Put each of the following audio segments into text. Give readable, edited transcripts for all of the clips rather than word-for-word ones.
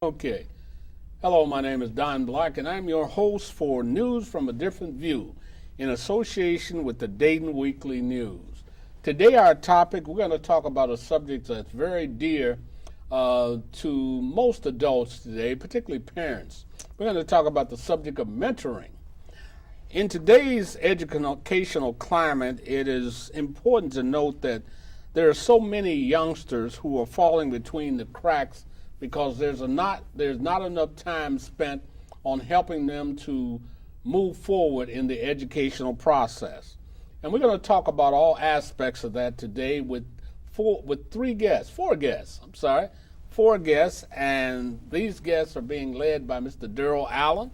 Okay. Hello, my name is Don Black, and I'm your host for News from a Different View in association with the Dayton Weekly News. Today, our topic, we're going to talk about a subject that's very dear to most adults today, particularly parents. We're going to talk about the subject of mentoring. In today's educational climate, it is important to note that there are so many youngsters who are falling between the cracks because there's not enough time spent on helping them to move forward in the educational process. And we're going to talk about all aspects of that today with four guests, and these guests are being led by Mr. Daryl Allen.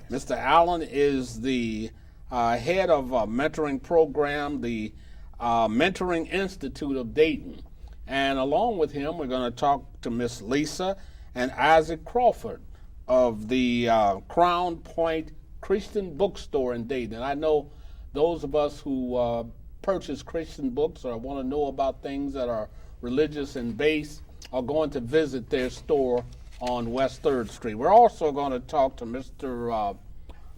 Mr. Allen is the head of a mentoring program, the Mentoring Institute of Dayton. And along with him, we're going to talk to Miss Lisa and Isaac Crawford of the Crown Point Christian Bookstore in Dayton. And I know those of us who purchase Christian books or want to know about things that are religious in base are going to visit their store on West 3rd Street. We're also going to talk to Mr.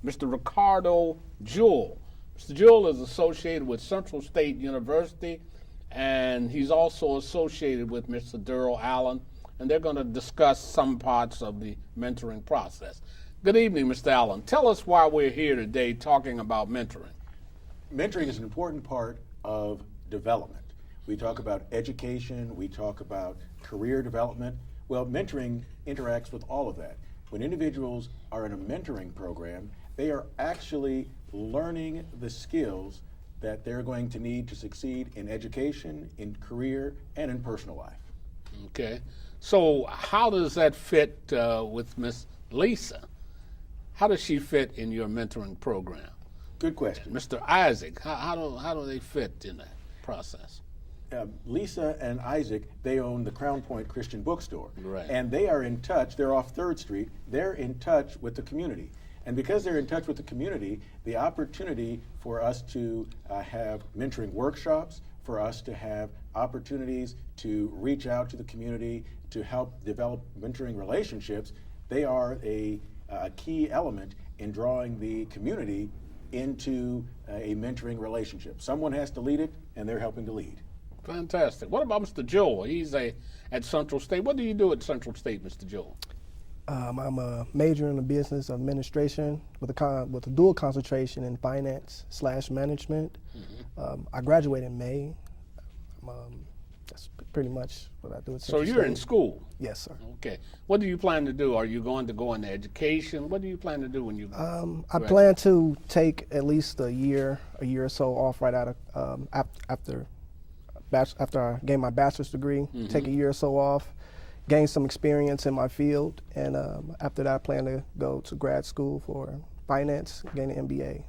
Ricardo Jewell. Mr. Jewell is associated with Central State University, and he's also associated with Mr. Daryl Allen, and they're going to discuss some parts of the mentoring process. Good evening, Mr. Allen. Tell us why we're here today talking about mentoring. Mentoring is an important part of development. We talk about education, we talk about career development. Well, mentoring interacts with all of that. When individuals are in a mentoring program, they are actually learning the skills that they're going to need to succeed in education, in career, and in personal life. Okay. So how does that fit with Miss Lisa? How does she fit in your mentoring program? Good question. Mr. Isaac, how do they fit in that process? Lisa and Isaac, they own the Crown Point Christian Bookstore. Right. And they are in touch, they're off 3rd Street, they're in touch with the community. And because they're in touch with the community, the opportunity for us to have mentoring workshops, for us to have opportunities to reach out to the community, to help develop mentoring relationships, they are a key element in drawing the community into a mentoring relationship. Someone has to lead it, and they're helping to lead. Fantastic. What about Mr. Jewell? He's at Central State. What do you do at Central State, Mr. Jewell? I'm a major in the business administration with a dual concentration in finance/management. Mm-hmm. I graduated in May. That's pretty much what I do at So Central you're State. in school? Yes, sir. Okay. What do you plan to do? Are you going to go into education? What do you plan to do when you I plan to take at least a year or so off right out of after I gain my bachelor's degree. Mm-hmm. Take a year or so off, gain some experience in my field, and after that I plan to go to grad school for finance, gain an MBA.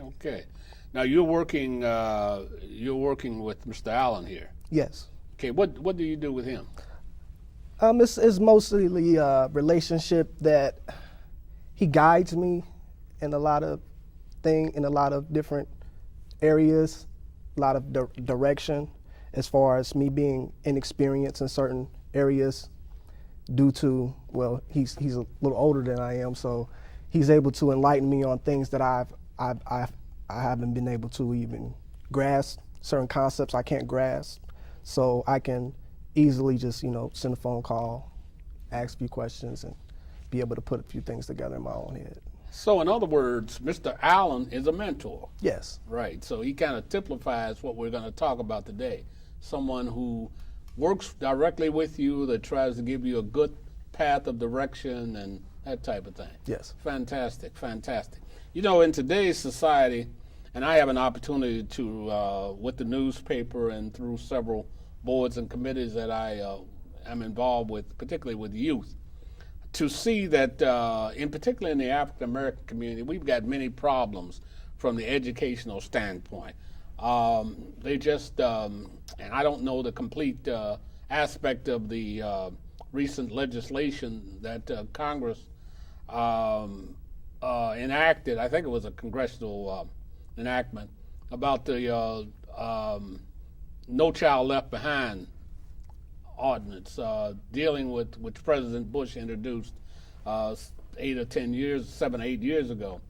Okay. Now you're working with Mr. Allen here. Yes. Okay. What do you do with him? It's mostly a relationship that he guides me in a lot of different areas, a lot of direction, as far as me being inexperienced in certain areas due to, well, he's a little older than I am, so he's able to enlighten me on things that I haven't been able to even grasp, certain concepts I can't grasp, so I can easily just, send a phone call, ask a few questions, and be able to put a few things together in my own head. So in other words, Mr. Allen is a mentor. Yes. Right. So he kind of typifies what we're going to talk about today. Someone who works directly with you, that tries to give you a good path of direction and that type of thing. Yes. Fantastic, fantastic. In today's society, and I have an opportunity to, with the newspaper and through several boards and committees that I am involved with, particularly with youth, to see that, in particular in the African American community, we've got many problems from the educational standpoint. They just, and I don't know the complete aspect of the recent legislation that Congress enacted. I think it was a congressional enactment about the No Child Left Behind ordinance dealing with which President Bush introduced 7 or 8 years ago.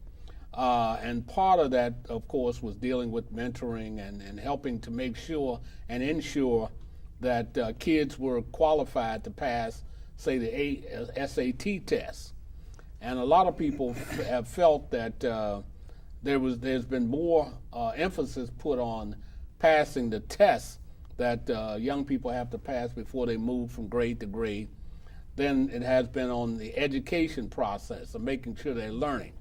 And part of that, of course, was dealing with mentoring and helping to make sure and ensure that kids were qualified to pass, say, the SAT test. And a lot of people have felt that there's been more emphasis put on passing the tests that young people have to pass before they move from grade to grade than it has been on the education process of making sure they're learning.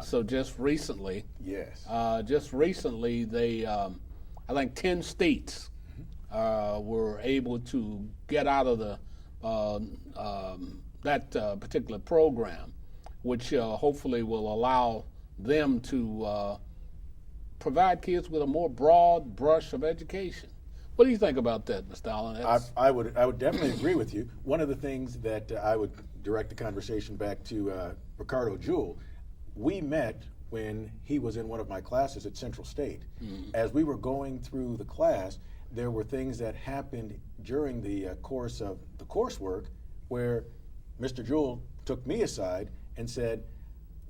So just recently, Yes. they, I think 10 states were able to get out of the that particular program, which hopefully will allow them to provide kids with a more broad brush of education. What do you think about that, Mr. Allen? I would definitely agree with you. One of the things that I would direct the conversation back to Ricardo Jewell. We met when he was in one of my classes at Central State. As we were going through the class, there were things that happened during the course of the coursework where Mr. Jewell took me aside and said,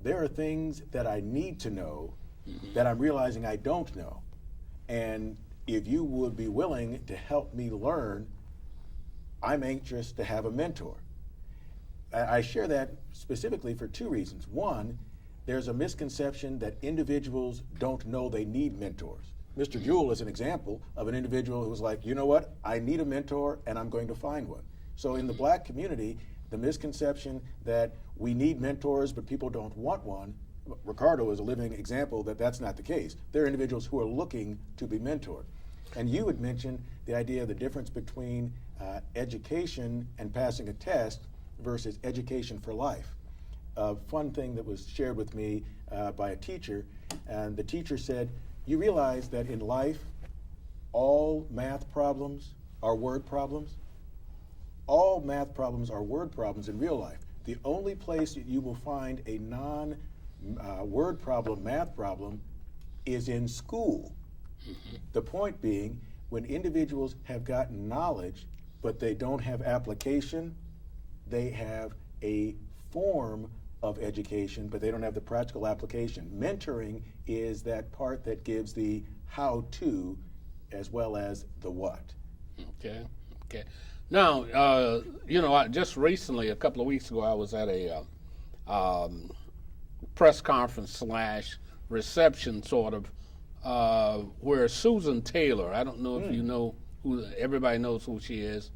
there are things that I need to know that I'm realizing I don't know. And if you would be willing to help me learn, I'm anxious to have a mentor. I share that specifically for two reasons. One, there's a misconception that individuals don't know they need mentors. Mr. Jewell is an example of an individual who was like, you know what, I need a mentor and I'm going to find one. So in the black community, the misconception that we need mentors but people don't want one, Ricardo is a living example that that's not the case. There are individuals who are looking to be mentored. And you had mentioned the idea of the difference between education and passing a test versus education for life. A fun thing that was shared with me by a teacher, and the teacher said, you realize that in life, all math problems are word problems? All math problems are word problems in real life. The only place that you will find a non-word problem, math problem, is in school. The point being, when individuals have gotten knowledge, but they don't have application, they have a form of education, but they don't have the practical application. Mentoring is that part that gives the how-to as well as the what. Okay. Now, just recently, a couple of weeks ago, I was at a press conference / reception sort of, where Susan Taylor, I don't know if you know who, everybody knows who she is.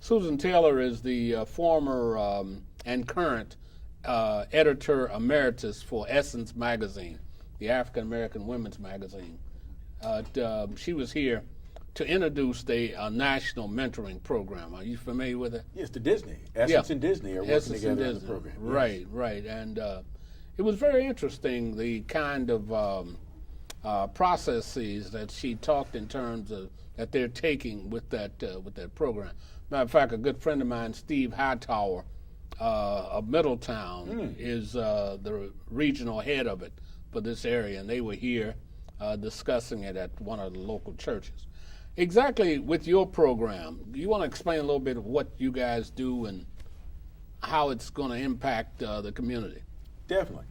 Susan Taylor is the former and current editor emeritus for Essence magazine, the African American women's magazine. She was here to introduce the national mentoring program. Are you familiar with it? Yes, the Disney. Essence and Disney are working together on the program. Right, right. And it was very interesting, the kind of processes that she talked in terms of that they're taking with that program. Matter of fact, a good friend of mine, Steve Hightower, of Middletown, is the regional head of it for this area, and they were here discussing it at one of the local churches. Exactly with your program, do you want to explain a little bit of what you guys do and how it's going to impact the community? Definitely.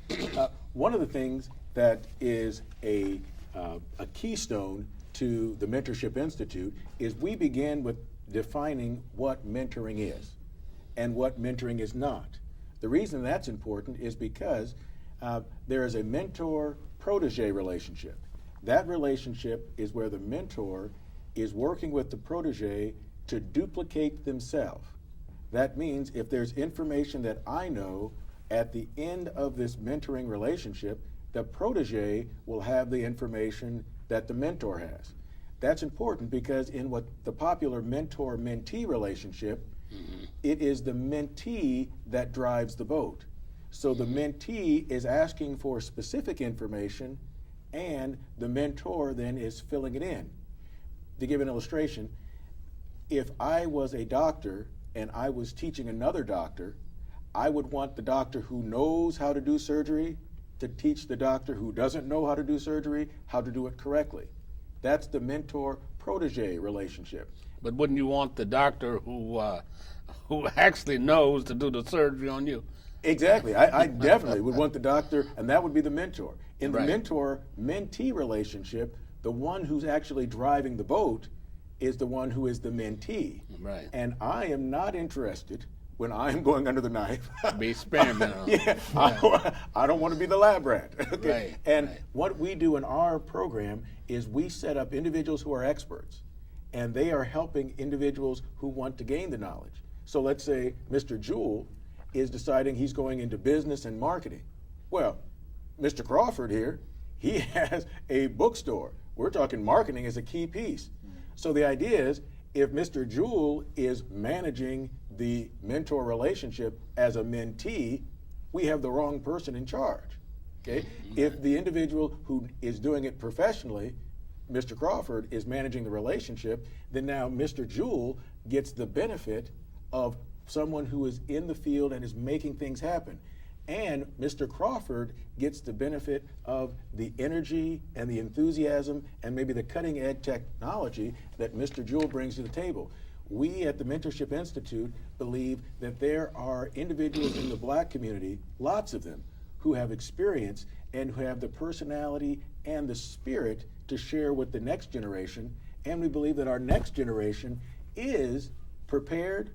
One of the things that is a keystone to the Mentorship Institute is we begin with defining what mentoring is and what mentoring is not. The reason that's important is because there is a mentor-protege relationship. That relationship is where the mentor is working with the protege to duplicate themselves. That means if there's information that I know, at the end of this mentoring relationship, the protege will have the information that the mentor has. That's important because in what the popular mentor-mentee relationship, it is the mentee that drives the boat. So the mentee is asking for specific information and the mentor then is filling it in. To give an illustration, if I was a doctor and I was teaching another doctor, I would want the doctor who knows how to do surgery to teach the doctor who doesn't know how to do surgery how to do it correctly. That's the mentor protege relationship. But wouldn't you want the doctor who actually knows to do the surgery on you? Exactly. I definitely would want the doctor, and that would be the mentor. In the Right. mentor-mentee relationship, the one who's actually driving the boat is the one who is the mentee. Right. And I am not interested when I'm going under the knife. Be experimental. Yeah, I don't want to be the lab rat. Okay? Right, And right. what we do in our program is we set up individuals who are experts, and they are helping individuals who want to gain the knowledge. So let's say Mr. Jewell is deciding he's going into business and marketing. Well, Mr. Crawford here, he has a bookstore. We're talking marketing as a key piece. So the idea is, if Mr. Jewell is managing the mentor relationship as a mentee, we have the wrong person in charge. Okay? If the individual who is doing it professionally, Mr. Crawford, is managing the relationship, then now Mr. Jewell gets the benefit of someone who is in the field and is making things happen. And Mr. Crawford gets the benefit of the energy and the enthusiasm and maybe the cutting edge technology that Mr. Jewell brings to the table. We at the Mentorship Institute believe that there are individuals in the black community, lots of them, who have experience and who have the personality and the spirit to share with the next generation. And we believe that our next generation is prepared,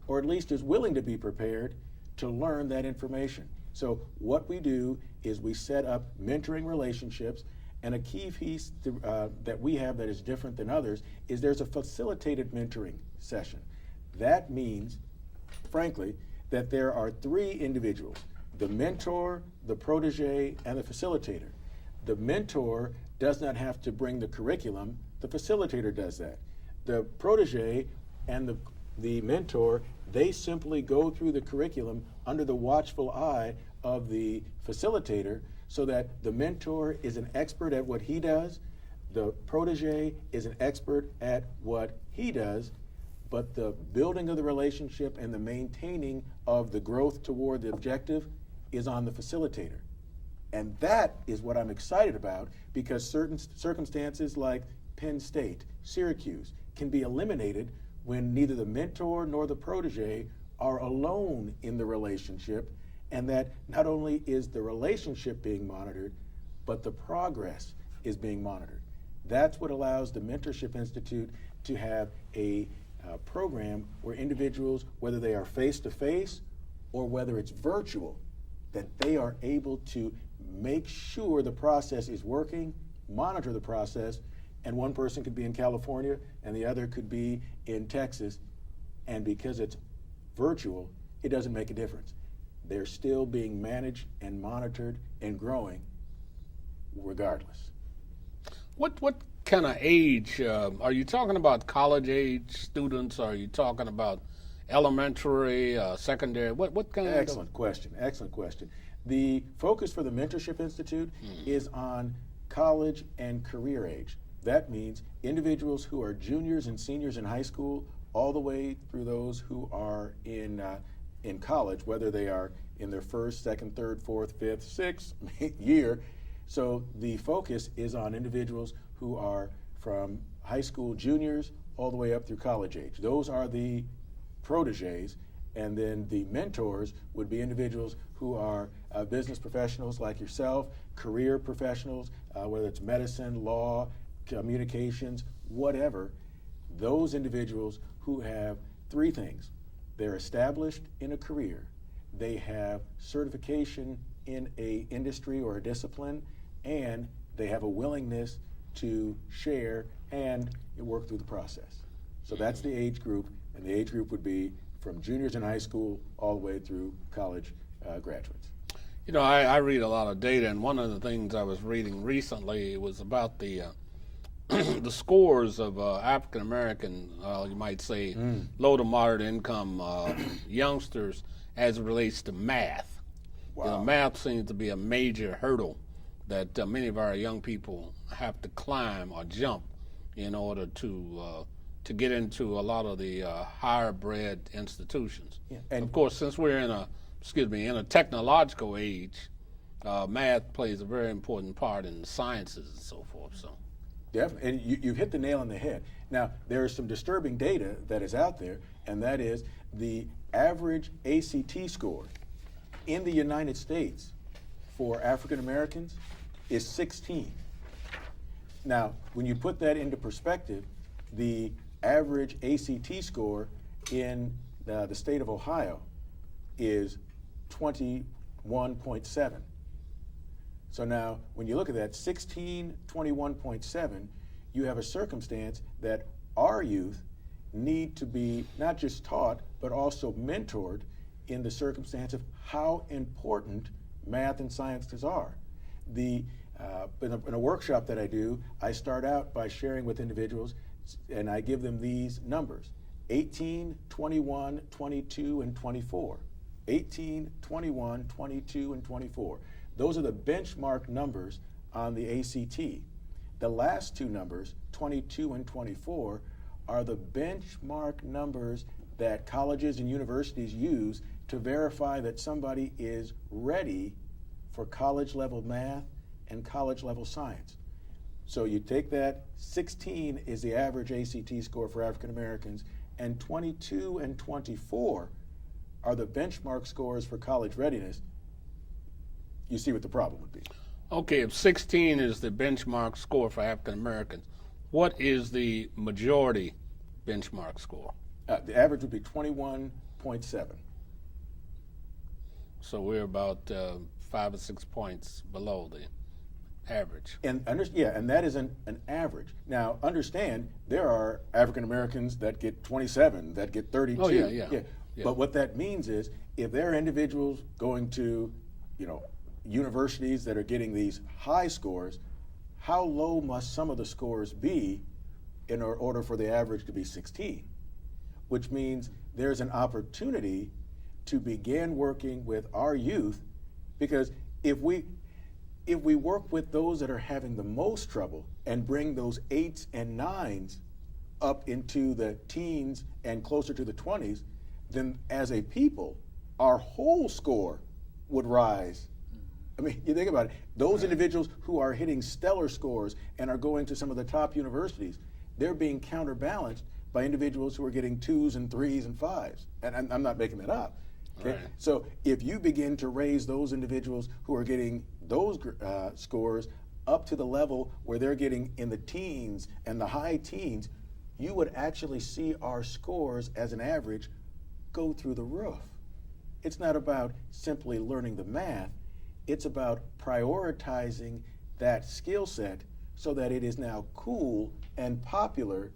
or at least is willing to be prepared, to learn that information. So what we do is we set up mentoring relationships, and a key piece that we have that is different than others is there's a facilitated mentoring session. That means, frankly, that there are three individuals: the mentor, the protege, and the facilitator. The mentor does not have to bring the curriculum, the facilitator does that. The protege and the mentor, they simply go through the curriculum under the watchful eye of the facilitator, so that the mentor is an expert at what he does, the protege is an expert at what he does, but the building of the relationship and the maintaining of the growth toward the objective is on the facilitator. And that is what I'm excited about, because certain circumstances like Penn State, Syracuse, can be eliminated when neither the mentor nor the protege are alone in the relationship, and that not only is the relationship being monitored, but the progress is being monitored. That's what allows the Mentorship Institute to have a program where individuals, whether they are face-to-face or whether it's virtual, that they are able to make sure the process is working, monitor the process, and one person could be in California and the other could be in Texas, and because it's virtual, it doesn't make a difference. They're still being managed and monitored and growing regardless. What kind of age are you talking about? College age students? Are you talking about elementary, secondary? What kind Excellent question. Excellent question. The focus for the Mentorship Institute is on college and career age. That means individuals who are juniors and seniors in high school, all the way through those who are in college, whether they are in their first, second, third, fourth, fifth, sixth year. So the focus is on individuals who are from high school juniors all the way up through college age. Those are the proteges, and then the mentors would be individuals who are business professionals like yourself, career professionals, whether it's medicine, law, communications, whatever. Those individuals who have three things: they're established in a career, they have certification in a industry or a discipline, and they have a willingness to share and work through the process. So that's the age group, and the age group would be from juniors in high school all the way through college graduates. You know, I read a lot of data, and one of the things I was reading recently was about the the scores of African American, you might say, low to moderate income youngsters as it relates to math. Wow. You know, math seems to be a major hurdle that many of our young people have to climb or jump in order to get into a lot of the higher bred institutions. Yeah, and of course, since we're in a technological age, math plays a very important part in the sciences and so forth. So Definitely, and you've hit the nail on the head. Now, there is some disturbing data that is out there, and that is the average ACT score in the United States for African Americans is 16. Now, when you put that into perspective, the average ACT score in the state of Ohio is 21.7. So now, when you look at that, 16, 21.7, you have a circumstance that our youth need to be not just taught, but also mentored in the circumstance of how important math and sciences are. In a workshop that I do, I start out by sharing with individuals, and I give them these numbers: 18, 21, 22, and 24. 18, 21, 22, and 24. Those are the benchmark numbers on the ACT. The last two numbers, 22 and 24, are the benchmark numbers that colleges and universities use to verify that somebody is ready for college-level math and college-level science. So you take that, 16 is the average ACT score for African Americans, and 22 and 24 are the benchmark scores for college readiness. You see what the problem would be. Okay, if 16 is the benchmark score for African Americans, what is the majority benchmark score? The average would be 21.7. So we're about 5 or 6 points below the average. And that is an average. Now, understand, there are African Americans that get 27, that get 32. Oh, yeah. But what that means is, if there are individuals going to, universities that are getting these high scores, how low must some of the scores be in order for the average to be 16? Which means there's an opportunity to begin working with our youth, because if we work with those that are having the most trouble and bring those 8s and 9s up into the teens and closer to the 20s, then as a people, our whole score would rise. I mean, you think about it. Those individuals who are hitting stellar scores and are going to some of the top universities, they're being counterbalanced by individuals who are getting 2s and 3s and 5s. And I'm not making that up. Okay? Right. So if you begin to raise those individuals who are getting those scores up to the level where they're getting in the teens and the high teens, you would actually see our scores as an average go through the roof. It's not about simply learning the math. It's about prioritizing that skill set so that it is now cool and popular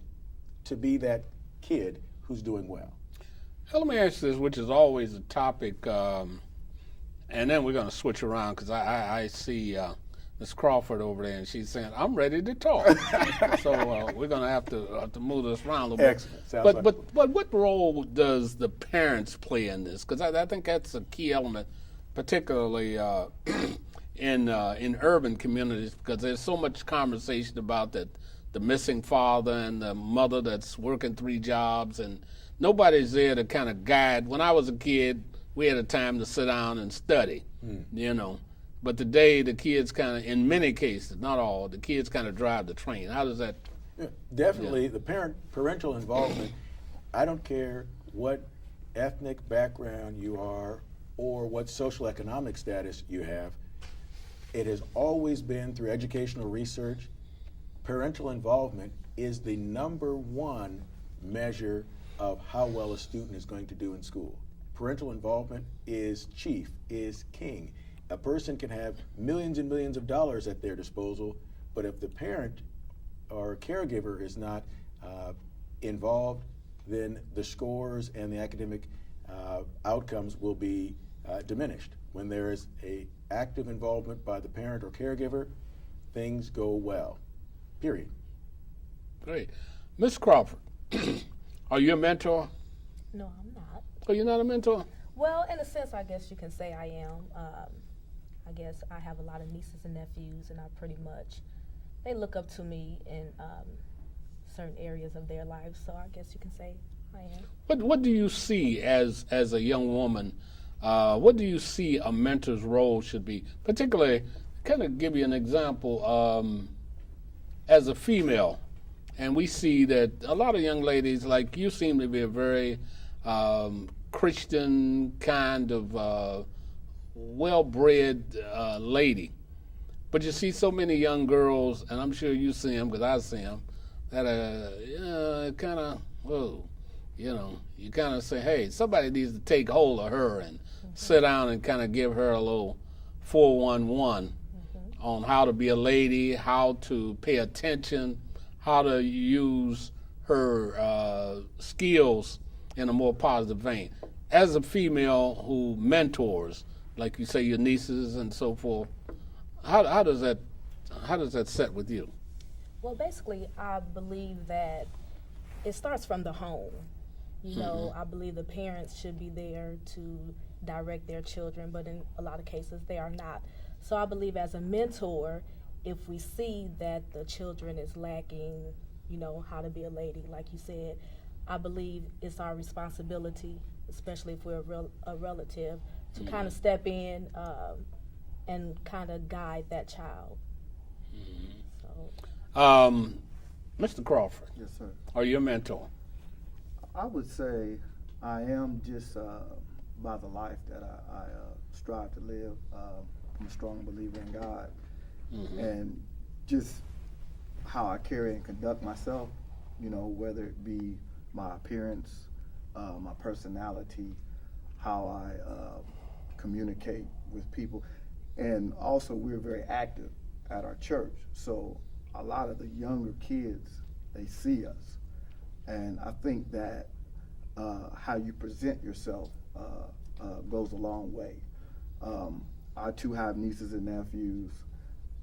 to be that kid who's doing well. Let me ask you this, which is always a topic, and then we're going to switch around, because I see Ms. Crawford over there, and she's saying, I'm ready to talk. So we're going to have to move this around a little bit. Excellent. Sounds But what role does the parents play in this? Because I think that's a key element, particularly in urban communities, because there's so much conversation about the missing father and the mother that's working 3 jobs, and nobody's there to kind of guide. When I was a kid, we had a time to sit down and study, But today, the kids kind of, in many cases, not all, the kids kind of drive the train. How does that? Yeah, definitely, the parental involvement. I don't care what ethnic background you are or what social economic status you have. It has always been, through educational research, parental involvement is the #1 measure of how well a student is going to do in school. Parental involvement is chief, is king. A person can have millions and millions of dollars at their disposal, but if the parent or caregiver is not involved, then the scores and the academic outcomes will be diminished. When there is an active involvement by the parent or caregiver, things go well, period. Great. Ms. Crawford, are you a mentor? No, I'm not. Oh, you're not a mentor? Well, in a sense, I guess you can say I am. I guess I have a lot of nieces and nephews, and they look up to me in certain areas of their lives, so I guess you can say I am. What do you see as a young woman? What do you see a mentor's role should be? Particularly, kind of give you an example. as a female, and we see that a lot of young ladies, like you, seem to be a very Christian kind of well-bred lady. But you see so many young girls, and I'm sure you see them because I see them, that kind of, whoa, you kind of say, hey, somebody needs to take hold of her and sit down and kind of give her a little 411 on how to be a lady, how to pay attention, how to use her skills in a more positive vein. As a female who mentors, like you say, your nieces and so forth, how does that set with you? Well, basically, I believe that it starts from the home. I believe the parents should be there to direct their children, but in a lot of cases they are not. So I believe as a mentor, if we see that the children is lacking, how to be a lady, like you said, I believe it's our responsibility, especially if we're a relative, to kind of step in and kind of guide that child. Mr. Crawford, Yes, sir. are you a mentor? I would say I am just by the life that I strive to live. I'm a strong believer in God. And just how I carry and conduct myself, whether it be my appearance, my personality, how I communicate with people. And also, we're very active at our church. So a lot of the younger kids, they see us. And I think that how you present yourself goes a long way. I too have nieces and nephews.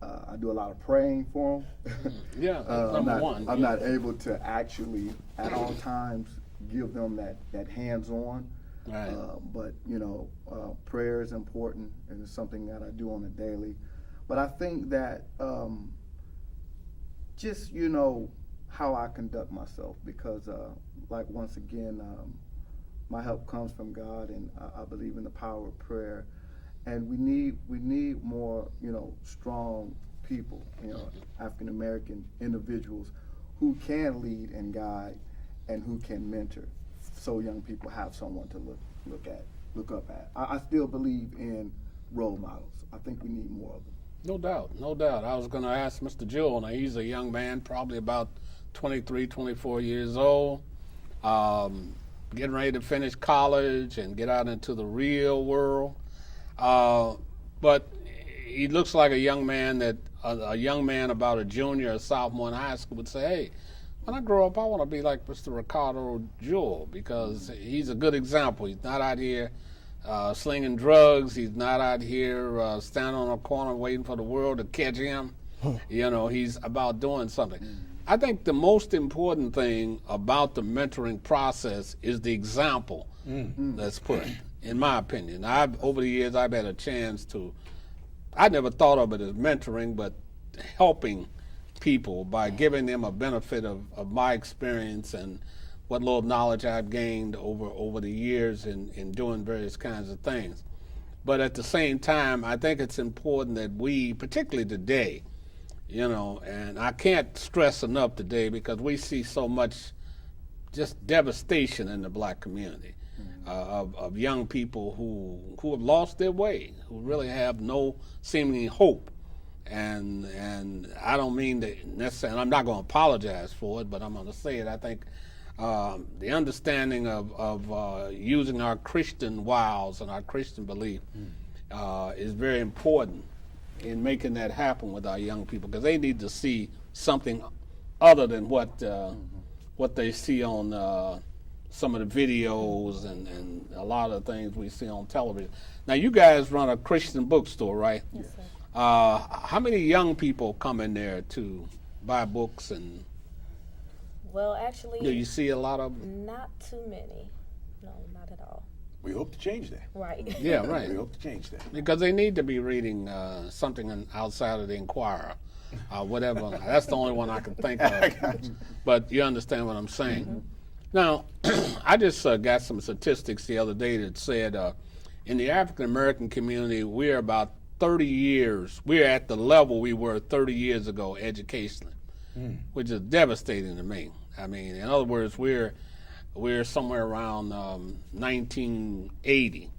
I do a lot of praying for them. Yeah, number one. I'm not able to actually at all times give them that hands-on. Right. But prayer is important, and it's something that I do on a daily. But I think that just how I conduct myself, because once again, my help comes from God, and I believe in the power of prayer. And we need more strong people, African American individuals who can lead and guide and who can mentor, so young people have someone to look up at. I still believe in role models. I think we need more of them. No doubt. I was going to ask Mr. Jewell. Now, he's a young man, probably about 23, 24 years old, getting ready to finish college and get out into the real world. But he looks like a young man that a young man about a junior or sophomore in high school would say, hey, when I grow up, I want to be like Mr. Ricardo Jewell, because he's a good example. He's not out here slinging drugs. He's not out here standing on a corner waiting for the world to catch him. He's about doing something. I think the most important thing about the mentoring process is the example that's put, in my opinion. Over the years, I've had a chance to, I never thought of it as mentoring, but helping people by giving them a benefit of my experience and what little knowledge I've gained over the years in doing various kinds of things. But at the same time, I think it's important that we, particularly today, and I can't stress enough today, because we see so much just devastation in the black community of young people who have lost their way, who really have no seeming hope. And I don't mean to necessarily, I'm not going to apologize for it, but I'm going to say it. I think the understanding of using our Christian wiles and our Christian belief is very important in making that happen with our young people, because they need to see something other than what they see on some of the videos and a lot of the things we see on television. Now, you guys run a Christian bookstore, right? Yes, sir. How many young people come in there to buy books? And Well, actually, do you see a lot of them? not too many. No, not at all. We hope to change that. Right. Yeah, right. We hope to change that. Because they need to be reading something outside of the Inquirer, whatever. That's the only one I can think of. But you understand what I'm saying. Now, I just got some statistics the other day that said in the African American community, we're about 30 years, we're at the level we were 30 years ago educationally. which is devastating to me. I mean, in other words, we're somewhere around 1980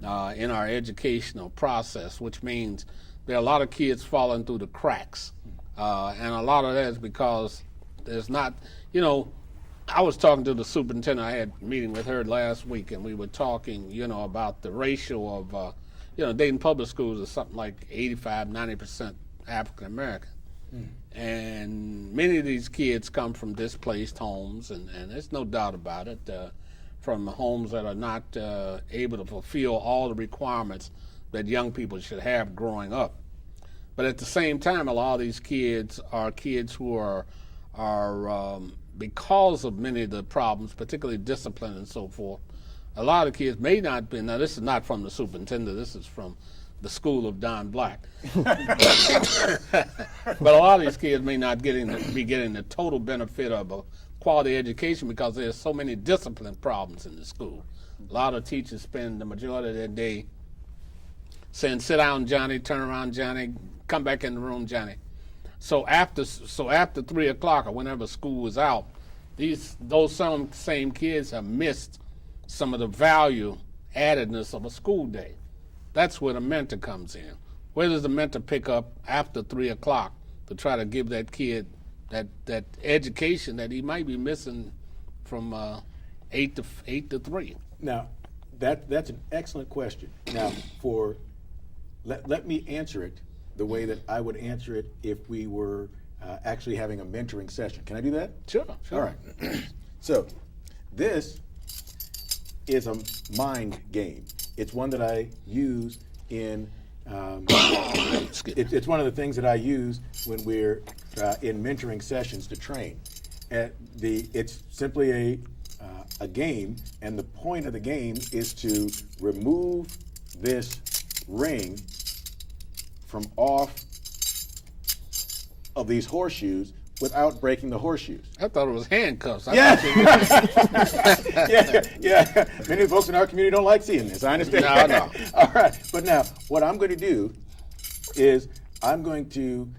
in our educational process, which means there are a lot of kids falling through the cracks. And a lot of that is because there's not, I was talking to the superintendent. I had a meeting with her last week, and we were talking, about the ratio of, Dayton Public Schools is something like 85-90% African American. And many of these kids come from displaced homes, and there's no doubt about it, from homes that are not able to fulfill all the requirements that young people should have growing up. But at the same time, a lot of these kids are kids who are because of many of the problems, particularly discipline and so forth, a lot of kids may not be, now this is not from the superintendent, this is from the school of Don Black. But a lot of these kids may not be getting the total benefit of a quality education because there's so many discipline problems in the school. A lot of teachers spend the majority of their day saying, sit down, Johnny, turn around, Johnny, come back in the room, Johnny. So after 3 o'clock or whenever school is out, those same kids have missed some of the value addedness of a school day. That's where the mentor comes in. Where does the mentor pick up after 3 o'clock to try to give that kid that education that he might be missing from 8 to 3? Now, that's an excellent question. Now, let me answer it the way that I would answer it if we were actually having a mentoring session. Can I do that? Sure. All right. So, this is a mind game. It's one that I use in. It's one of the things that I use when we're in mentoring sessions to train. It's simply a game, and the point of the game is to remove this ring from off of these horseshoes without breaking the horseshoes. I thought it was handcuffs. Yeah. Yeah. Many folks in our community don't like seeing this. I understand. No. All right. But now, what I'm going to do is I'm going to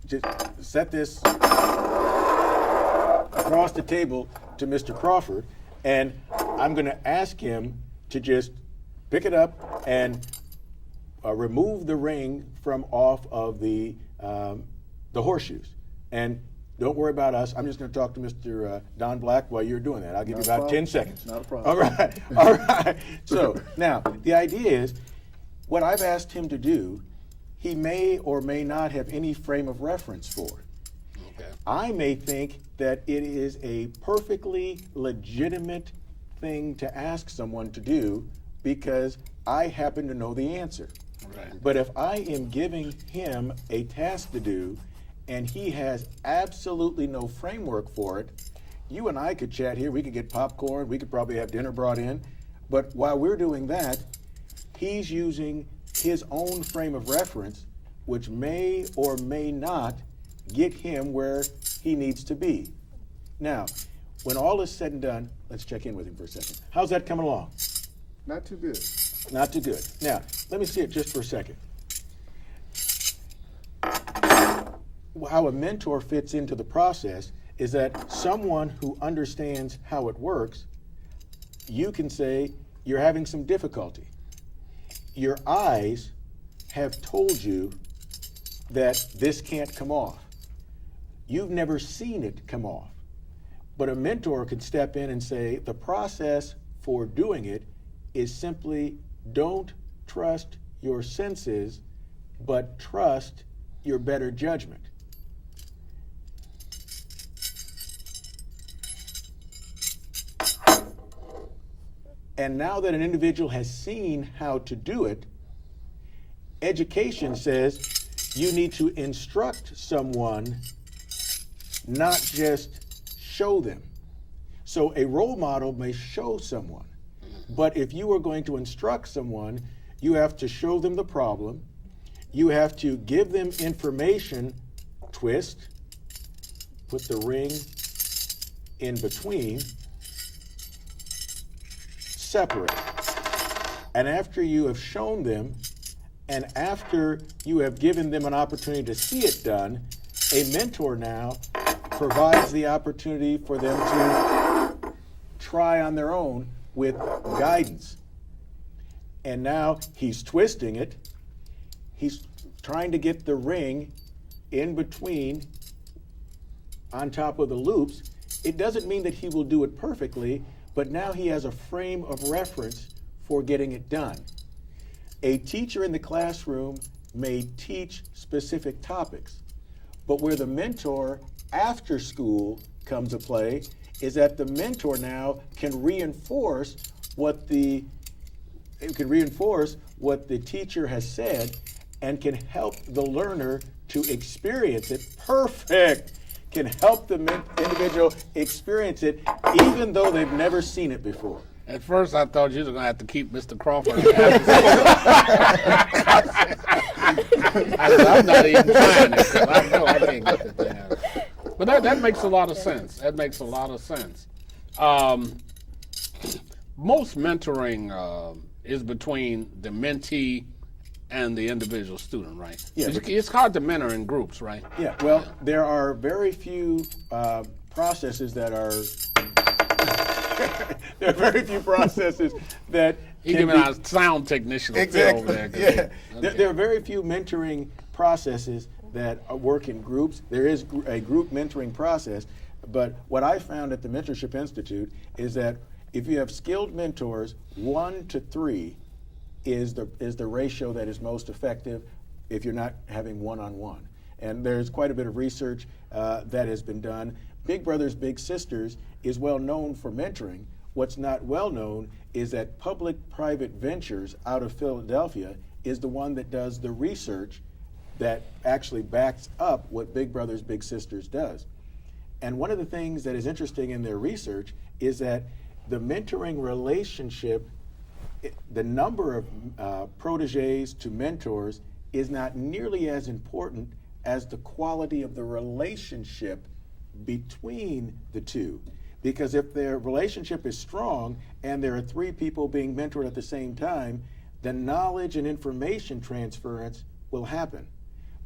just set this across the table to Mr. Crawford, and I'm going to ask him to just pick it up and remove the ring from off of the horseshoes. And don't worry about us. I'm just going to talk to Mr. Don Black while you're doing that. I'll give you about 10 seconds. Not a problem. All right. So now, the idea is, what I've asked him to do, he may or may not have any frame of reference for. Okay. I may think that it is a perfectly legitimate thing to ask someone to do because I happen to know the answer. Right. But if I am giving him a task to do and he has absolutely no framework for it, you and I could chat here, we could get popcorn, we could probably have dinner brought in, but while we're doing that, he's using his own frame of reference, which may or may not get him where he needs to be. Now, when all is said and done, let's check in with him for a second. How's that coming along? Not too good. Not too good. Now, let me see it just for a second. How a mentor fits into the process is that someone who understands how it works, you can say, you're having some difficulty. Your eyes have told you that this can't come off. You've never seen it come off. But a mentor can step in and say, the process for doing it is simply don't trust your senses, but trust your better judgment. And now that an individual has seen how to do it, education says you need to instruct someone, not just show them. So a role model may show someone, but if you are going to instruct someone, you have to show them the problem, you have to give them information, twist, put the ring in between, separate. And after you have shown them, and after you have given them an opportunity to see it done, A mentor now provides the opportunity for them to try on their own with guidance. And now he's twisting it. He's trying to get the ring in between on top of the loops. It doesn't mean that he will do it perfectly, but now he has a frame of reference for getting it done. A teacher in the classroom may teach specific topics, but where the mentor after school comes to play is that the mentor now can reinforce what the teacher has said and can help the learner to experience it. Perfect! Can help the individual experience it even though they've never seen it before. At first, I thought you were going to have to keep Mr. Crawford. I'm not even trying it, 'cause I know I can't get it down. But that makes a lot of sense. That makes a lot of sense. Most mentoring is between the mentee and the individual student, right? Yeah. It's hard to mentor in groups, right? Yeah, well, there are very few processes that are there are very few processes that He can giving be- our sound technician a feel Exactly. over there. 'Cause Yeah. okay. There are very few mentoring processes that work in groups. There is a group mentoring process, but what I found at the Mentorship Institute is that if you have skilled mentors, 1 to 3 is the ratio that is most effective if you're not having one-on-one. And there's quite a bit of research that has been done. Big Brothers Big Sisters is well known for mentoring. What's not well known is that Public-Private Ventures out of Philadelphia is the one that does the research that actually backs up what Big Brothers Big Sisters does. And one of the things that is interesting in their research is that the mentoring relationship, the number of proteges to mentors is not nearly as important as the quality of the relationship between the two. Because if their relationship is strong and there are 3 people being mentored at the same time, the knowledge and information transference will happen.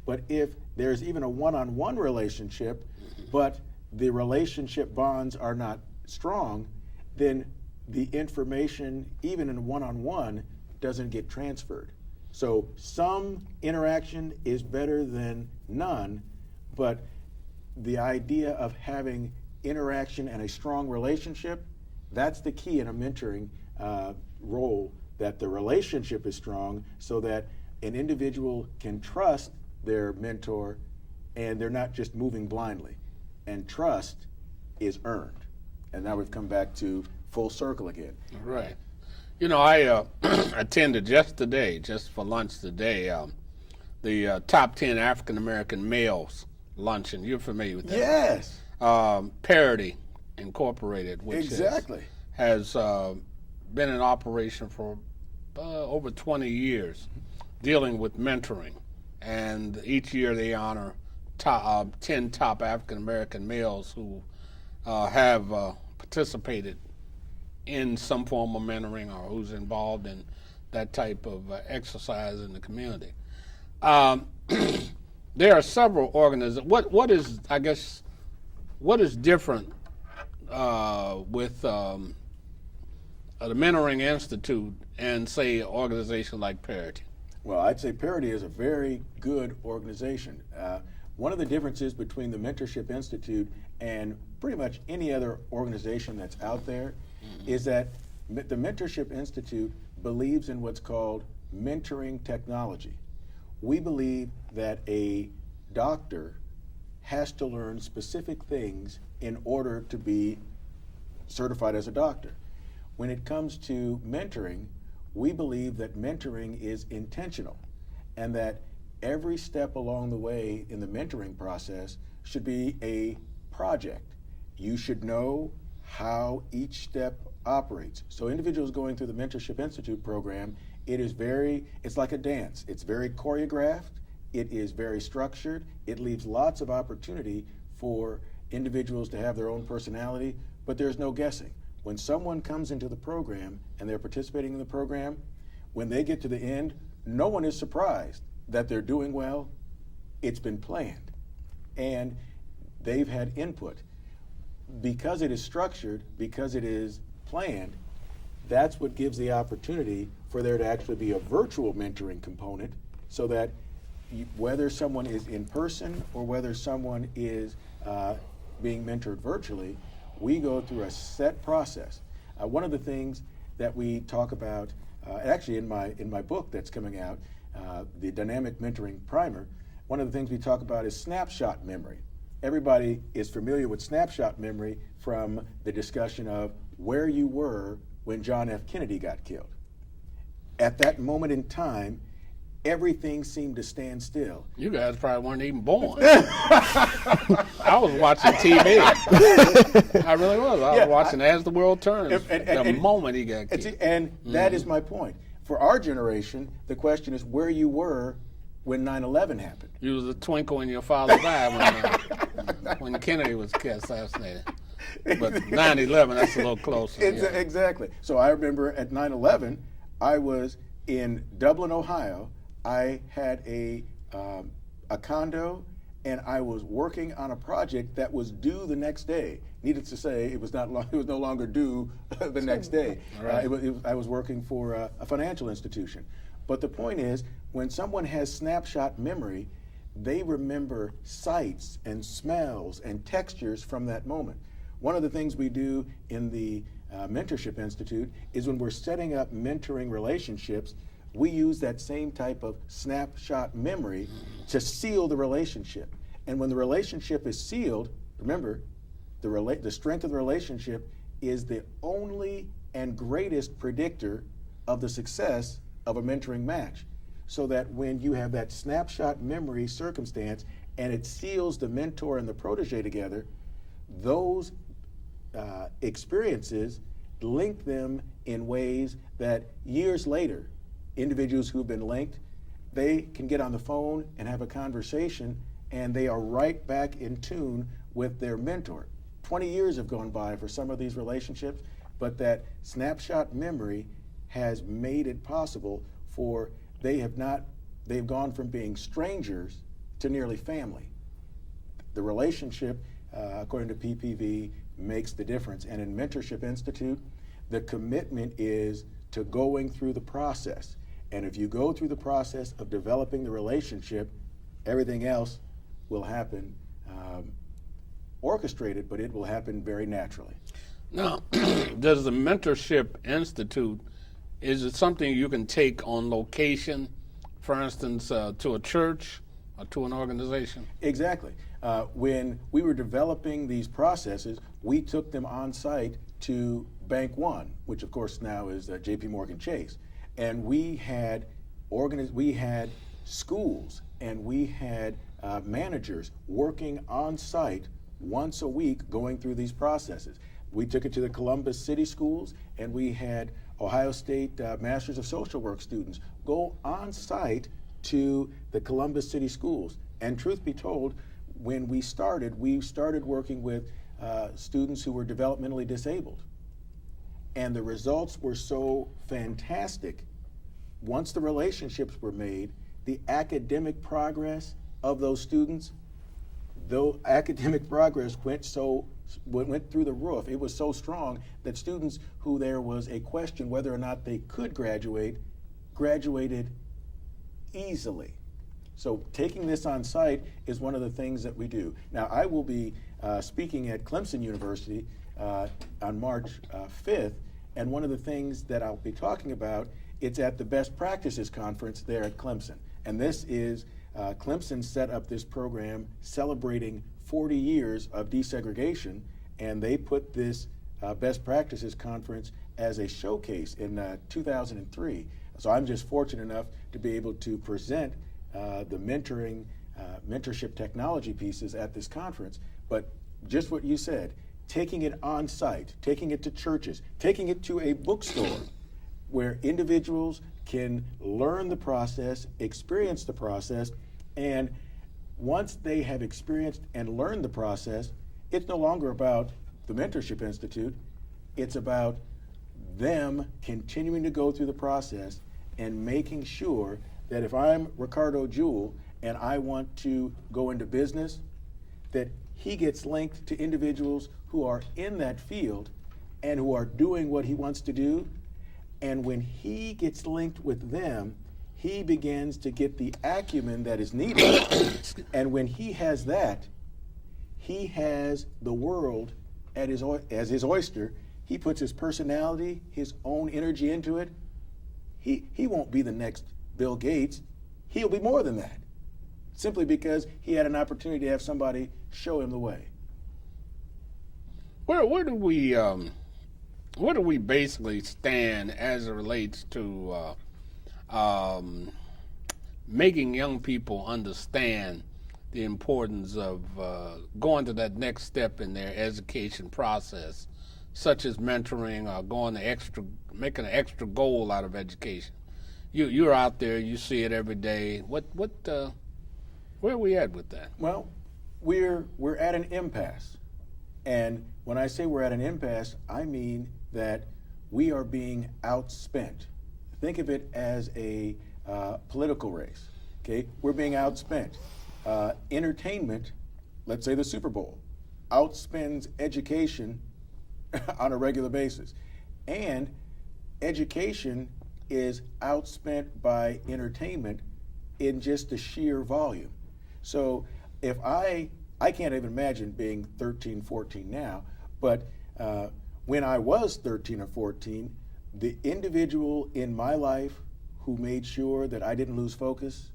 But if there's even a one-on-one relationship, but the relationship bonds are not strong, then the information, even in one-on-one, doesn't get transferred. So some interaction is better than none, but the idea of having interaction and a strong relationship, that's the key in a mentoring role, that the relationship is strong so that an individual can trust their mentor and they're not just moving blindly. And trust is earned. And now we've come back to full circle again. Right. You know, I attended just for lunch today, the top 10 African American males luncheon. You're familiar with that? Yes. Parity Incorporated, which Exactly. has been in operation for over 20 years, dealing with mentoring. And each year they honor 10 top African American males who have participated in some form of mentoring or who's involved in that type of exercise in the community. There are several organizations. What is different with the Mentoring Institute and, say, an organization like Parity? Well, I'd say Parity is a very good organization. One of the differences between the Mentorship Institute and pretty much any other organization that's out there is that the Mentorship Institute believes in what's called mentoring technology. We believe that a doctor has to learn specific things in order to be certified as a doctor. When it comes to mentoring, we believe that mentoring is intentional and that every step along the way in the mentoring process should be a project. You should know how each step operates. So individuals going through the Mentorship Institute program, it's like a dance. It's very choreographed, it is very structured, it leaves lots of opportunity for individuals to have their own personality, but there's no guessing. When someone comes into the program and they're participating in the program, when they get to the end, no one is surprised that they're doing well. It's been planned. and they've had input. Because it is structured, because it is planned, that's what gives the opportunity for there to actually be a virtual mentoring component, so that whether someone is in person or whether someone is being mentored virtually, we go through a set process. One of the things that we talk about, actually in my book that's coming out, the Dynamic Mentoring Primer, one of the things we talk about is snapshot memory. Everybody is familiar with snapshot memory from the discussion of where you were when John F. Kennedy got killed. At that moment in time, everything seemed to stand still. You guys probably weren't even born. I was watching TV. I really was. I was watching As the World Turns. The moment he got killed. And that is my point. For our generation, the question is where you were when 9/11 happened. You was a twinkle in your father's eye when Kennedy was assassinated. But 9/11, that's a little closer. Exactly. So I remember at 9/11, I was in Dublin, Ohio. I had a condo, and I was working on a project that was due the next day. Needless to say, it was no longer due the next day. Right. I was working for a financial institution. But the point is, when someone has snapshot memory, they remember sights and smells and textures from that moment. One of the things we do in the Mentorship Institute is when we're setting up mentoring relationships, we use that same type of snapshot memory to seal the relationship. And when the relationship is sealed, remember, the strength of the relationship is the only and greatest predictor of the success of a mentoring match. So that when you have that snapshot memory circumstance and it seals the mentor and the protege together, those experiences link them in ways that years later, individuals who've been linked, they can get on the phone and have a conversation, and they are right back in tune with their mentor. 20 years have gone by for some of these relationships, but that snapshot memory has made it possible for they've gone from being strangers to nearly family. The relationship, according to PPV, makes the difference. And in Mentorship Institute, the commitment is to going through the process. And if you go through the process of developing the relationship, everything else will happen orchestrated, but it will happen very naturally. Now, does the Mentorship Institute, is it something you can take on location, for instance, to a church or to an organization? Exactly. When we were developing these processes, we took them on site to Bank One, which of course now is JP Morgan Chase. And we had schools and we had managers working on site once a week going through these processes. We took it to the Columbus City Schools, and we had Ohio State Masters of Social Work students go on site to the Columbus City Schools. And truth be told, when we started working with students who were developmentally disabled. And the results were so fantastic. Once the relationships were made, the academic progress of those students, though academic progress went through the roof. It was so strong that students who there was a question whether or not they could graduate, graduated easily. So taking this on site is one of the things that we do. Now, I will be speaking at Clemson University on March 5th, and one of the things that I'll be talking about, it's at the Best Practices Conference there at Clemson. And this is, Clemson set up this program celebrating 40 years of desegregation, and they put this Best Practices Conference as a showcase in 2003. So I'm just fortunate enough to be able to present the mentorship technology pieces at this conference. But just what you said, taking it on site, taking it to churches, taking it to a bookstore where individuals can learn the process, experience the process, and once they have experienced and learned the process, it's no longer about the Mentorship Institute, it's about them continuing to go through the process and making sure that if I'm Ricardo Jewell and I want to go into business, that he gets linked to individuals who are in that field and who are doing what he wants to do. And when he gets linked with them, he begins to get the acumen that is needed. And when he has that, he has the world as his oyster. He puts his personality, his own energy into it. He won't be the next Bill Gates. He'll be more than that, simply because he had an opportunity to have somebody show him the way. Where do we basically stand as it relates to making young people understand the importance of going to that next step in their education process, such as mentoring or making an extra goal out of education? You're out there, you see it every day. Where are we at with that? Well, we're at an impasse. And when I say we're at an impasse, I mean that we are being outspent. Think of it as a political race. Okay, we're being outspent. Entertainment, let's say the Super Bowl, outspends education on a regular basis. And education is outspent by entertainment in just the sheer volume. So if I can't even imagine being 13, 14 now, but when I was 13 or 14, the individual in my life who made sure that I didn't lose focus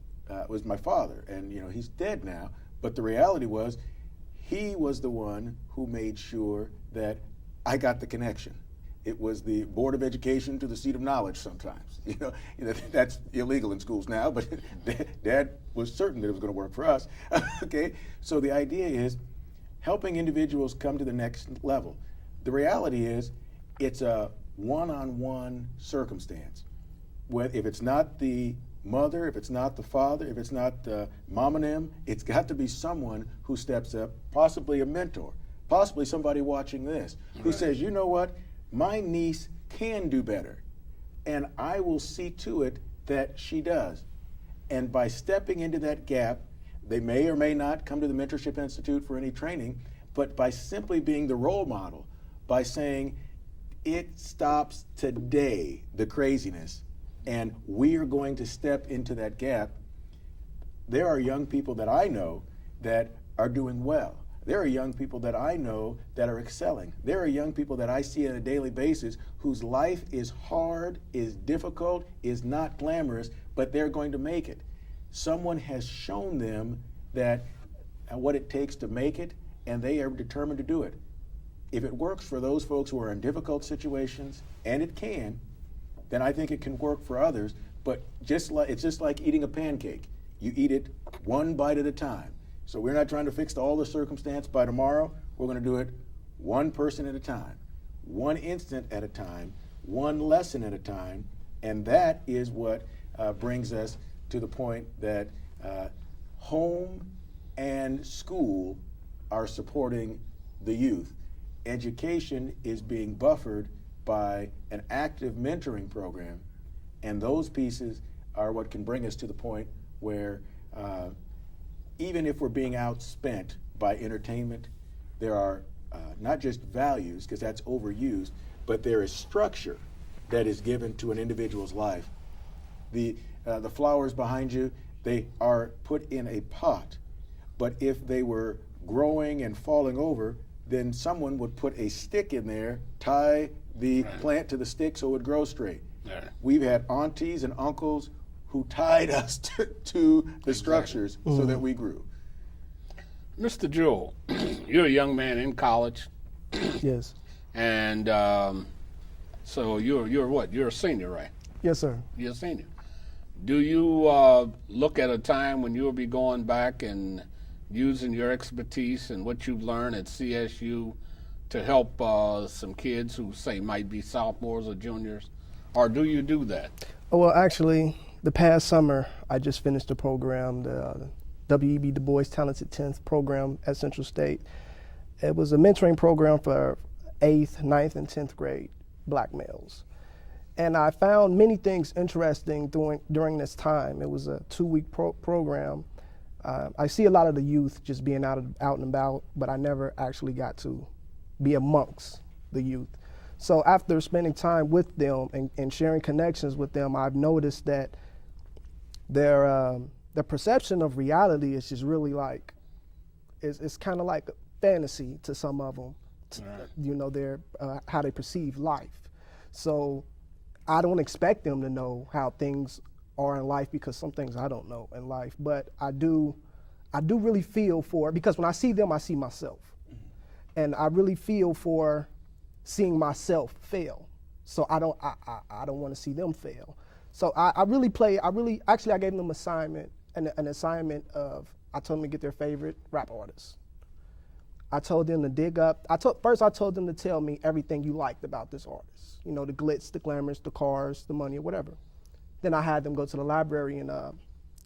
was my father. And he's dead now, but the reality was he was the one who made sure that I got the connection. It was the Board of Education to the seat of knowledge sometimes. That's illegal in schools now, but Dad was certain that it was going to work for us. Okay, so the idea is helping individuals come to the next level. The reality is it's a one-on-one circumstance. If it's not the mother, if it's not the father, if it's not the mom and them, it's got to be someone who steps up, possibly a mentor, possibly somebody watching this, who says, you know what, my niece can do better, and I will see to it that she does. And by stepping into that gap, they may or may not come to the Mentorship Institute for any training, but by simply being the role model, by saying, it stops today, the craziness, and we are going to step into that gap. There are young people that I know that are doing well. There are young people that I know that are excelling. There are young people that I see on a daily basis whose life is hard, is difficult, is not glamorous, but they're going to make it. Someone has shown them that what it takes to make it, and they are determined to do it. If it works for those folks who are in difficult situations, and it can, then I think it can work for others. But it's just like eating a pancake. You eat it one bite at a time. So we're not trying to fix all the circumstance by tomorrow. We're going to do it one person at a time, one instant at a time, one lesson at a time, and that is what brings us to the point that home and school are supporting the youth. Education is being buffered by an active mentoring program, and those pieces are what can bring us to the point where even if we're being outspent by entertainment, there are not just values, because that's overused, but there is structure that is given to an individual's life. The flowers behind you, they are put in a pot, but if they were growing and falling over, then someone would put a stick in there, tie the plant to the stick so it would grow straight. We've had aunties and uncles who tied us to the structures so that we grew. Mr. Jewell, you're a young man in college. Yes. And so you're what? You're a senior, right? Yes, sir. You're a senior. Do you look at a time when you'll be going back and using your expertise and what you've learned at CSU to help some kids who, say, might be sophomores or juniors? Or do you do that? Well, actually, the past summer, I just finished a program, the W.E.B. Du Bois Talented 10th program at Central State. It was a mentoring program for 8th, 9th, and 10th grade black males. And I found many things interesting during this time. It was a 2-week program, I see a lot of the youth just being out and about, but I never actually got to be amongst the youth. So after spending time with them and sharing connections with them, I've noticed that their perception of reality is just really like, it's kind of like a fantasy to some of them. Right. You know, their how they perceive life. So I don't expect them to know how things are in life, because some things I don't know in life. But I do really feel for, because when I see them, I see myself, and I really feel for seeing myself fail. So I don't want to see them fail. So I gave them an assignment of, I told them to get their favorite rap artists. I told them to dig up. I told them to tell me everything you liked about this artist. You know, the glitz, the glamours, the cars, the money, or whatever. Then I had them go to the library and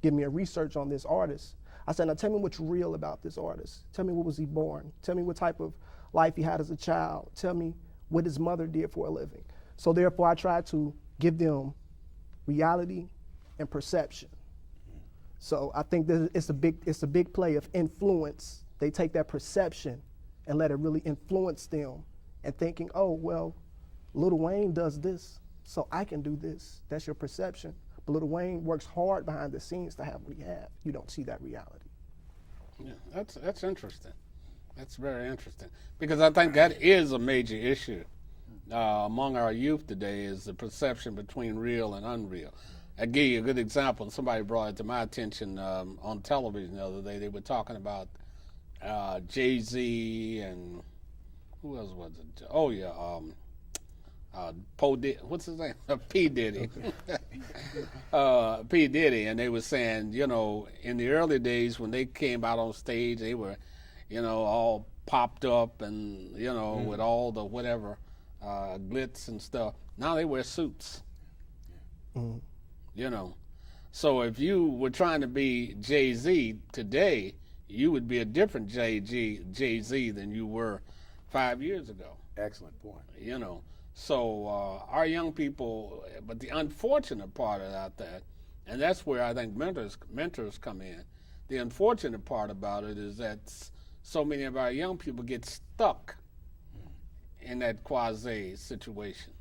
give me a research on this artist. I said, now tell me what's real about this artist. Tell me, what was he born? Tell me what type of life he had as a child. Tell me what his mother did for a living. So therefore, I tried to give them reality and perception. So I think that it's a big play of influence. They take that perception and let it really influence them, and thinking, oh, well, Lil Wayne does this, so I can do this. That's your perception. But Lil Wayne works hard behind the scenes to have what he has. You don't see that reality. Yeah, that's interesting. That's very interesting, because I think that is a major issue among our youth today, is the perception between real and unreal. I give you a good example. Somebody brought it to my attention on television the other day. They were talking about Jay-Z and who else was it? Oh yeah, what's his name? P. Diddy. P. Diddy, and they were saying, you know, in the early days when they came out on stage, they were, you know, all popped up and, you know, with all the whatever glitz and stuff. Now they wear suits. You know, so if you were trying to be Jay-Z today, you would be a different Jay-Z than you were 5 years ago. Excellent point. You know, so our young people, but the unfortunate part about that, and that's where I think mentors come in. The unfortunate part about it is that so many of our young people get stuck in that quasi situation.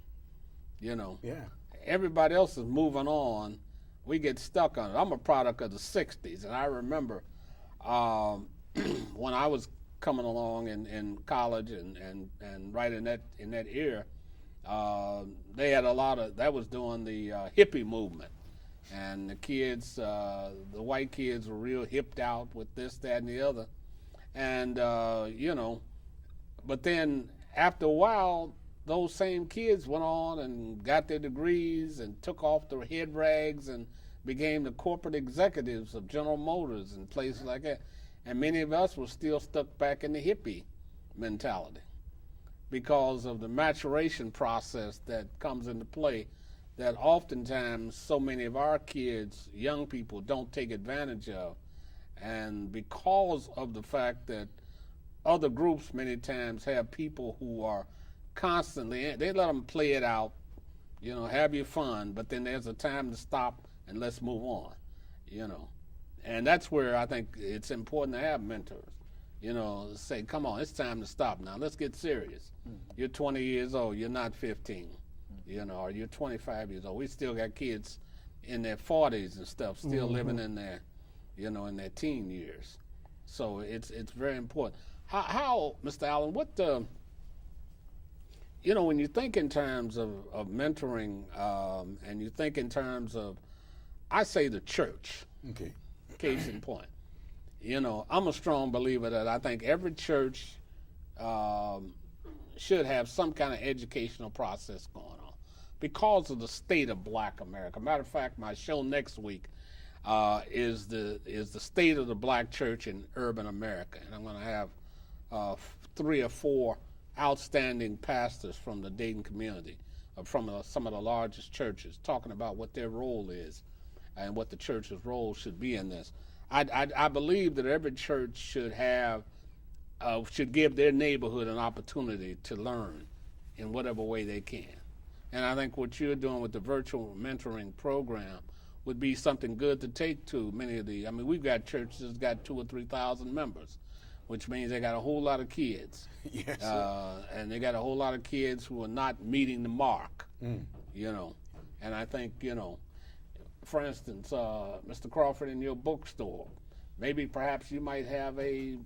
You know, Yeah. everybody else is moving on. We get stuck on it. I'm a product of the '60s, and I remember when I was coming along in college and right in that era, they had a lot of, that was during the hippie movement, and the kids, the white kids were real hipped out with this, that, and the other, and you know, but then after a while, those same kids went on and got their degrees and took off their head rags and became the corporate executives of General Motors and places like that. And many of us were still stuck back in the hippie mentality because of the maturation process that comes into play, that oftentimes so many of our kids, young people, don't take advantage of. And because of the fact that other groups many times have people who are constantly, they let them play it out, you know, have your fun, but then there's a time to stop and let's move on, you know. And that's where I think it's important to have mentors, you know, say, come on, it's time to stop now, let's get serious. You're 20 years old, you're not 15, you know, or you're 25 years old. We still got kids in their 40s and stuff still living in their, you know, in their teen years. So it's very important. How Mr. Allen, what the, you know, when you think in terms of mentoring, and you think in terms of, I say the church, Okay. case in point. You know, I'm a strong believer that I think every church should have some kind of educational process going on because of the state of Black America. Matter of fact, my show next week is the state of the Black church in urban America, and I'm going to have 3 or 4 outstanding pastors from the Dayton community, from some of the largest churches, talking about what their role is and what the church's role should be in this. I believe that every church should have, should give their neighborhood an opportunity to learn in whatever way they can. And I think what you're doing with the virtual mentoring program would be something good to take to many of the. I mean, we've got churches that's got 2,000 or 3,000 members, which means they got a whole lot of kids. Yes. And they got a whole lot of kids who are not meeting the mark. You know, and I think, you know, for instance, Mr. Crawford, in your bookstore, maybe perhaps you might have a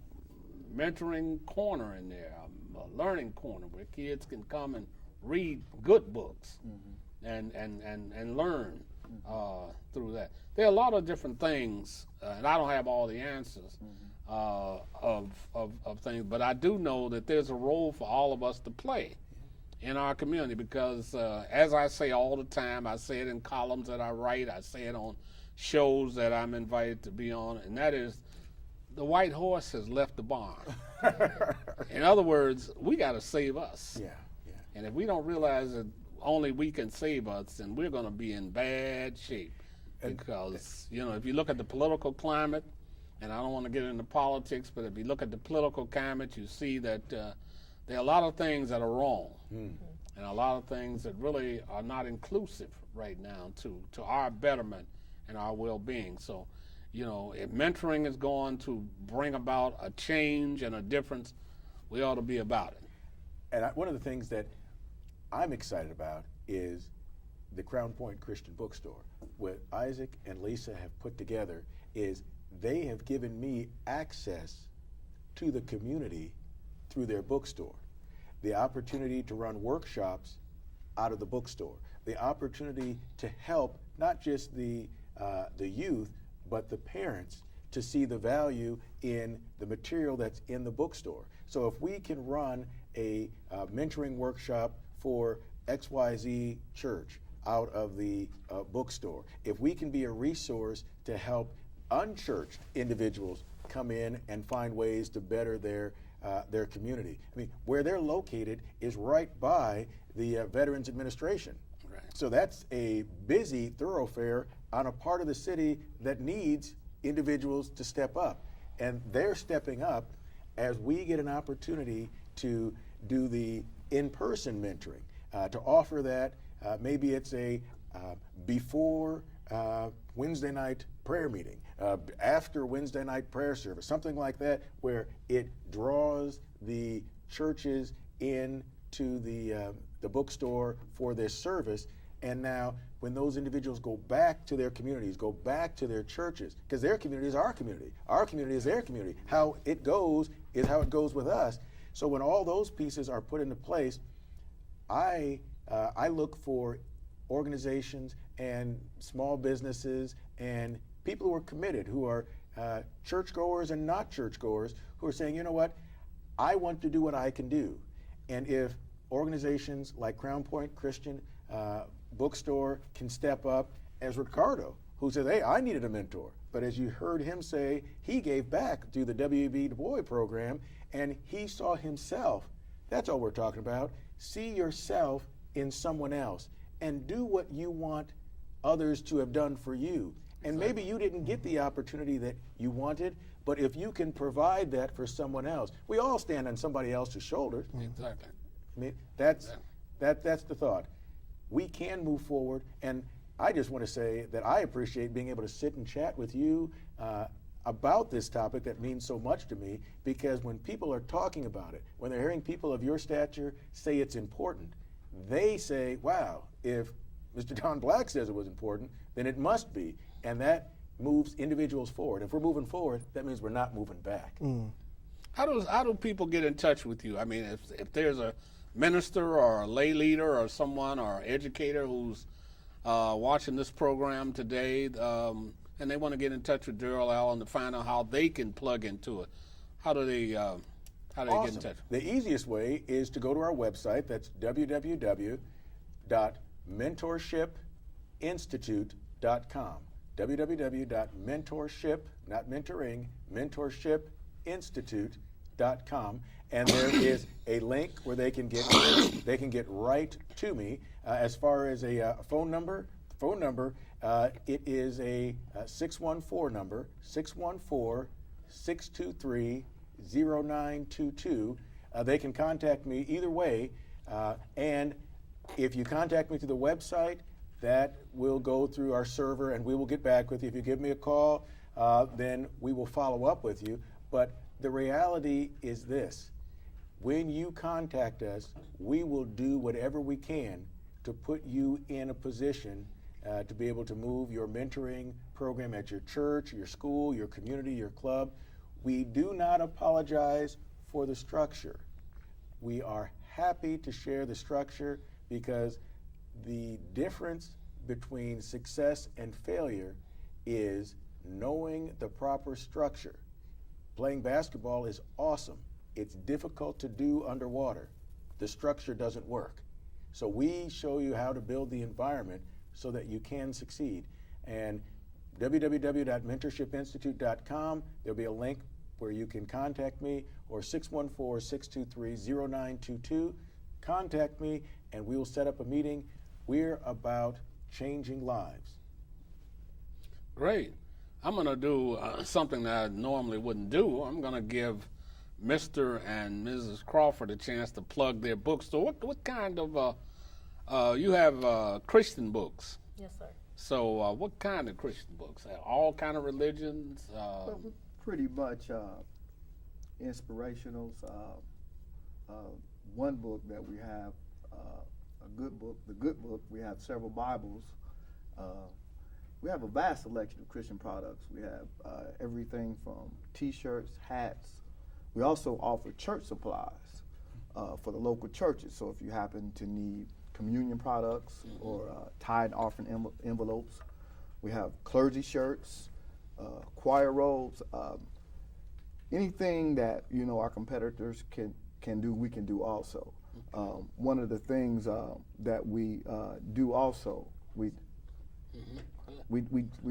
mentoring corner in there, a learning corner where kids can come and read good books and learn through that. There are a lot of different things, and I don't have all the answers of things, but I do know that there's a role for all of us to play in our community because, as I say all the time, I say it in columns that I write, I say it on shows that I'm invited to be on, and that is, the white horse has left the barn. In other words, we got to save us. Yeah. And if we don't realize that only we can save us, then we're going to be in bad shape. Because, you know, if you look at the political climate, and I don't want to get into politics, but if you look at the political climate, you see that there are a lot of things that are wrong. And a lot of things that really are not inclusive right now to our betterment and our well-being. So, you know, if mentoring is going to bring about a change and a difference, we ought to be about it. And one of the things that I'm excited about is the Crown Point Christian Bookstore. What Isaac and Lisa have put together is they have given me access to the community through their bookstore. The opportunity to run workshops out of the bookstore. The opportunity to help not just the youth, but the parents to see the value in the material that's in the bookstore. So if we can run a mentoring workshop for XYZ church out of the bookstore, if we can be a resource to help unchurched individuals come in and find ways to better their community. I mean, where they're located is right by the Veterans Administration. Right. So that's a busy thoroughfare on a part of the city that needs individuals to step up. And they're stepping up as we get an opportunity to do the in-person mentoring, to offer that. Maybe it's a before Wednesday night prayer meeting, after Wednesday night prayer service, something like that, where it draws the churches into the bookstore for this service. And now when those individuals go back to their communities, go back to their churches, because their community is our community is their community. How it goes is how it goes with us. So when all those pieces are put into place, I look for organizations and small businesses and people who are committed, who are churchgoers and not churchgoers, who are saying, you know what, I want to do what I can do. And if organizations like Crown Point Christian Bookstore can step up, as Ricardo, who says, hey, I needed a mentor. But as you heard him say, he gave back through the W.E.B. Du Bois program, and he saw himself. That's all we're talking about. See yourself in someone else and do what you want others to have done for you. And maybe you didn't get the opportunity that you wanted, but if you can provide that for someone else, we all stand on somebody else's shoulders. Exactly. I mean, that's the thought. We can move forward, and I just want to say that I appreciate being able to sit and chat with you about this topic that means so much to me, because when people are talking about it, when they're hearing people of your stature say it's important, they say, wow, if Mr. Don Black says it was important, then it must be. And that moves individuals forward. If we're moving forward, that means we're not moving back. How do people get in touch with you? I mean, if there's a minister or a lay leader or someone or educator who's watching this program today, and they want to get in touch with Daryl Allen to find out how they can plug into it, how do they get in touch? The easiest way is to go to our website. That's www.mentorshipinstitute.com. www.mentorship, not mentoring, mentorshipinstitute.com, and there is a link where they can get right to me. As far as a phone number, it is a 614 number, 614-623-0922. They can contact me either way, and if you contact me through the website, that will go through our server and we will get back with you. If you give me a call, then we will follow up with you. But the reality is this: when you contact us, we will do whatever we can to put you in a position to be able to move your mentoring program at your church, your school, your community, your club. We do not apologize for the structure. We are happy to share the structure because the difference between success and failure is knowing the proper structure. Playing basketball is awesome. It's difficult to do underwater. The structure doesn't work. So we show you how to build the environment so that you can succeed. And www.mentorshipinstitute.com, there'll be a link where you can contact me, or 614-623-0922. Contact me and we will set up a meeting. We're about changing lives. Great. I'm going to do something that I normally wouldn't do. I'm going to give Mr. and Mrs. Crawford a chance to plug their bookstore. What kind of, you have Christian books. Yes, sir. So what kind of Christian books? All kind of religions? But we're pretty much inspirationals. One book that we have, a good book, the good book, we have several Bibles. We have a vast selection of Christian products. We have everything from T-shirts, hats. We also offer church supplies for the local churches. So if you happen to need communion products or tithe and offering envelopes, we have clergy shirts, choir robes, anything that our competitors can do, we can do also. One of the things that we do also, we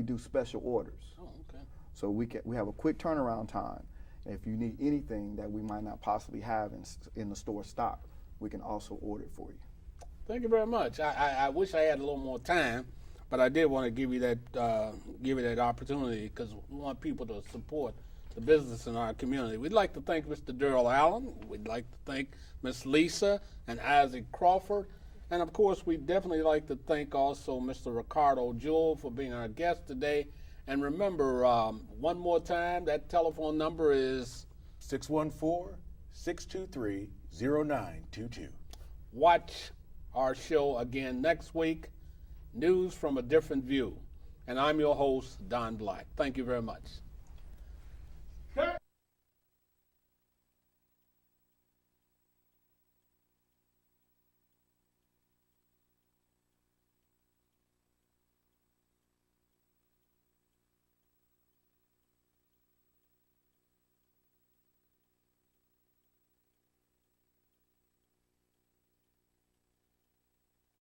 do special orders. Oh, okay. So we have a quick turnaround time. If you need anything that we might not possibly have in the store stock, we can also order it for you. Thank you very much. I wish I had a little more time, but I did want to give you that opportunity because we want people to support the business in our community. We'd like to thank Mr. Daryl Allen. We'd like to thank Miss Lisa and Isaac Crawford. And of course, we'd definitely like to thank also Mr. Ricardo Jewell for being our guest today. And remember, one more time, that telephone number is 614-623-0922. Watch our show again next week, News from a Different View. And I'm your host, Don Black. Thank you very much.